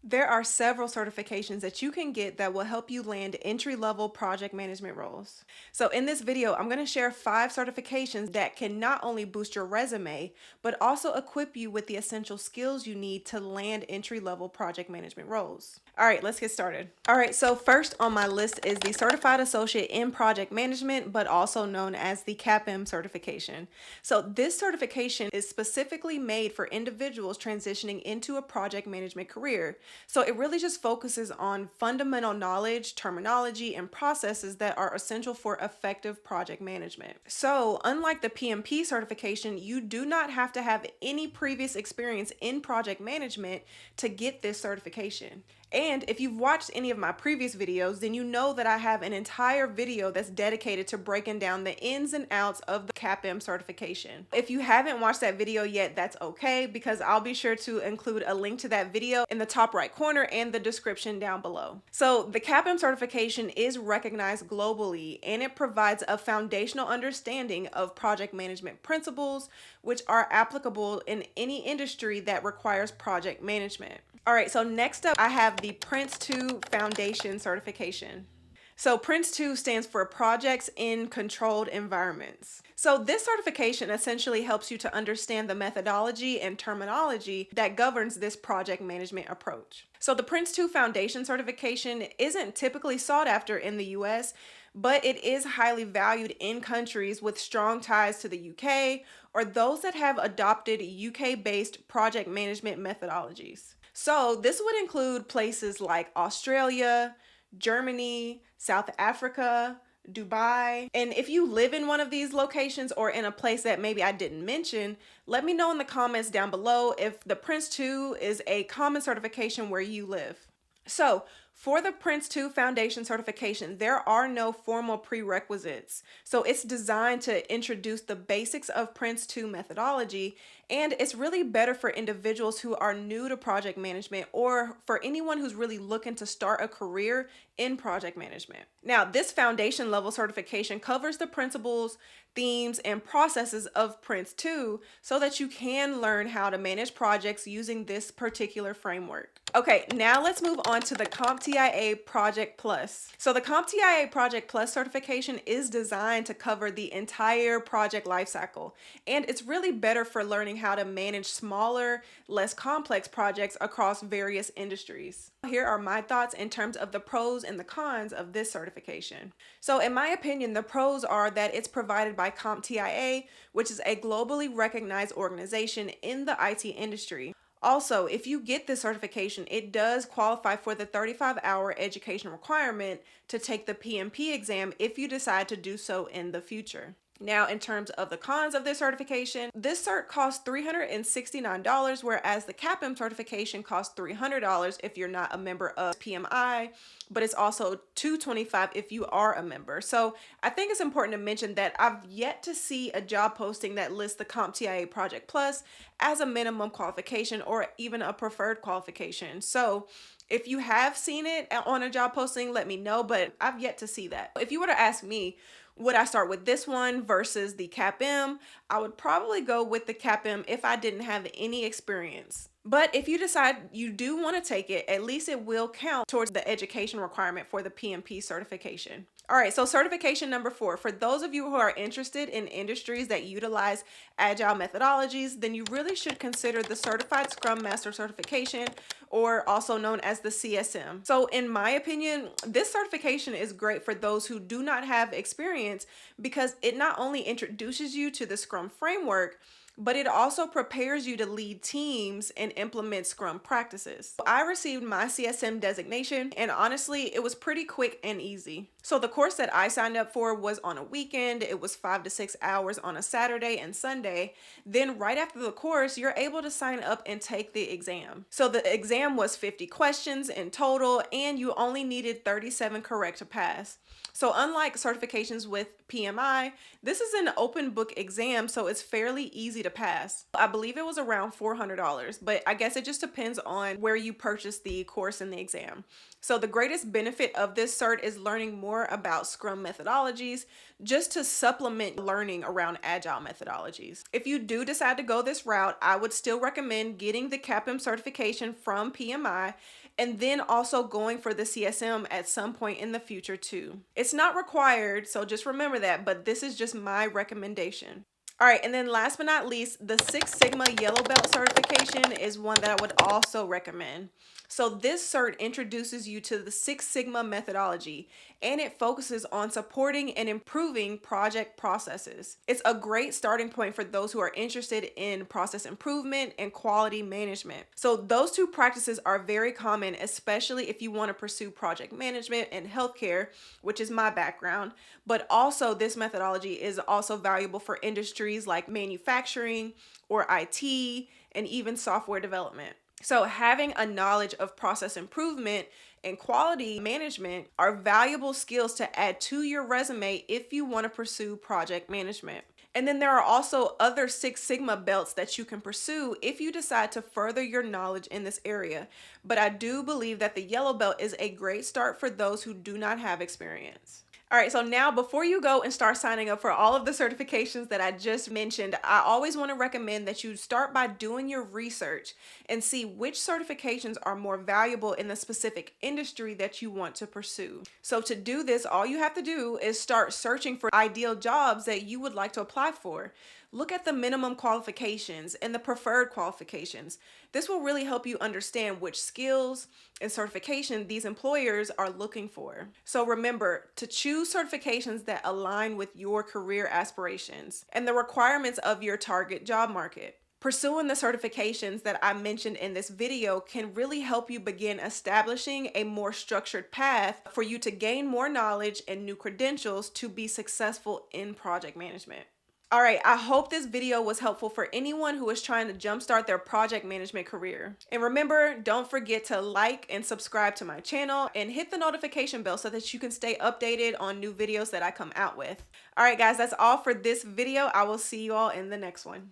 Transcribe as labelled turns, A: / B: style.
A: There are several certifications that you can get that will help you land entry-level project management roles. So in this video, I'm going to share 5 certifications that can not only boost your resume, but also equip you with the essential skills you need to land entry-level project management roles. All right, let's get started. All right, so first on my list is the Certified Associate in Project Management, but also known as the CAPM certification. So this certification is specifically made for individuals transitioning into a project management career. So it really just focuses on fundamental knowledge, terminology, and processes that are essential for effective project management. So unlike the PMP certification, you do not have to have any previous experience in project management to get this certification. And if you've watched any of my previous videos, then you know that I have an entire video that's dedicated to breaking down the ins and outs of the CAPM certification. If you haven't watched that video yet, that's okay, because I'll be sure to include a link to that video in the top right corner and the description down below. So the CAPM certification is recognized globally, and it provides a foundational understanding of project management principles, which are applicable in any industry that requires project management. All right, so next up, I have the Prince2 Foundation certification. So Prince2 stands for Projects in Controlled Environments. So this certification essentially helps you to understand the methodology and terminology that governs this project management approach. So the Prince2 Foundation certification isn't typically sought after in the US, but it is highly valued in countries with strong ties to the UK or those that have adopted UK-based project management methodologies. So this would include places like Australia, Germany, South Africa, Dubai. And if you live in one of these locations or in a place that maybe I didn't mention, let me know in the comments down below if the Prince2 is a common certification where you live. So for the Prince2 Foundation certification, there are no formal prerequisites. So it's designed to introduce the basics of Prince2 methodology, and it's really better for individuals who are new to project management or for anyone who's really looking to start a career in project management. Now, this foundation level certification covers the principles, themes, and processes of Prince2 so that you can learn how to manage projects using this particular framework. Okay, now let's move on to the CompTIA Project Plus. So the CompTIA Project Plus certification is designed to cover the entire project lifecycle, and it's really better for learning how to manage smaller, less complex projects across various industries. Here are my thoughts in terms of the pros and the cons of this certification. So in my opinion, the pros are that it's provided by CompTIA, which is a globally recognized organization in the IT industry. Also, if you get this certification, it does qualify for the 35-hour education requirement to take the PMP exam if you decide to do so in the future. Now, in terms of the cons of this certification, this cert costs $369, whereas the CAPM certification costs $300 if you're not a member of PMI, but it's also $225 if you are a member. So I think it's important to mention that I've yet to see a job posting that lists the CompTIA Project Plus as a minimum qualification or even a preferred qualification. So if you have seen it on a job posting, let me know, but I've yet to see that. If you were to ask me, would I start with this one versus the CAPM? I would probably go with the CAPM if I didn't have any experience. But if you decide you do want to take it, at least it will count towards the education requirement for the PMP certification. All right, so certification number 4. For those of you who are interested in industries that utilize agile methodologies, then you really should consider the Certified Scrum Master certification, or also known as the CSM. So in my opinion, this certification is great for those who do not have experience because it not only introduces you to the Scrum framework, but it also prepares you to lead teams and implement Scrum practices. I received my CSM designation, and honestly, it was pretty quick and easy. So the course that I signed up for was on a weekend. It was 5 to 6 hours on a Saturday and Sunday. Then right after the course, you're able to sign up and take the exam. So the exam was 50 questions in total, and you only needed 37 correct to pass. So unlike certifications with PMI, this is an open book exam, so it's fairly easy to to pass. I believe it was around $400, but I guess it just depends on where you purchase the course and the exam. So the greatest benefit of this cert is learning more about Scrum methodologies, just to supplement learning around Agile methodologies. If you do decide to go this route, I would still recommend getting the CAPM certification from PMI and then also going for the CSM at some point in the future too. It's not required, so just remember that, but this is just my recommendation. All right, and then last but not least, the Six Sigma Yellow Belt certification is one that I would also recommend. So this cert introduces you to the Six Sigma methodology, and it focuses on supporting and improving project processes. It's a great starting point for those who are interested in process improvement and quality management. So those two practices are very common, especially if you want to pursue project management and healthcare, which is my background, but also this methodology is also valuable for industries like manufacturing or IT and even software development. So having a knowledge of process improvement and quality management are valuable skills to add to your resume if you want to pursue project management. And then there are also other Six Sigma belts that you can pursue if you decide to further your knowledge in this area. But I do believe that the yellow belt is a great start for those who do not have experience. All right, so now before you go and start signing up for all of the certifications that I just mentioned, I always want to recommend that you start by doing your research and see which certifications are more valuable in the specific industry that you want to pursue. So to do this, all you have to do is start searching for ideal jobs that you would like to apply for. Look at the minimum qualifications and the preferred qualifications. This will really help you understand which skills and certification these employers are looking for. So remember to choose certifications that align with your career aspirations and the requirements of your target job market. Pursuing the certifications that I mentioned in this video can really help you begin establishing a more structured path for you to gain more knowledge and new credentials to be successful in project management. All right, I hope this video was helpful for anyone who is trying to jumpstart their project management career. And remember, don't forget to like and subscribe to my channel and hit the notification bell so that you can stay updated on new videos that I come out with. All right, guys, that's all for this video. I will see you all in the next one.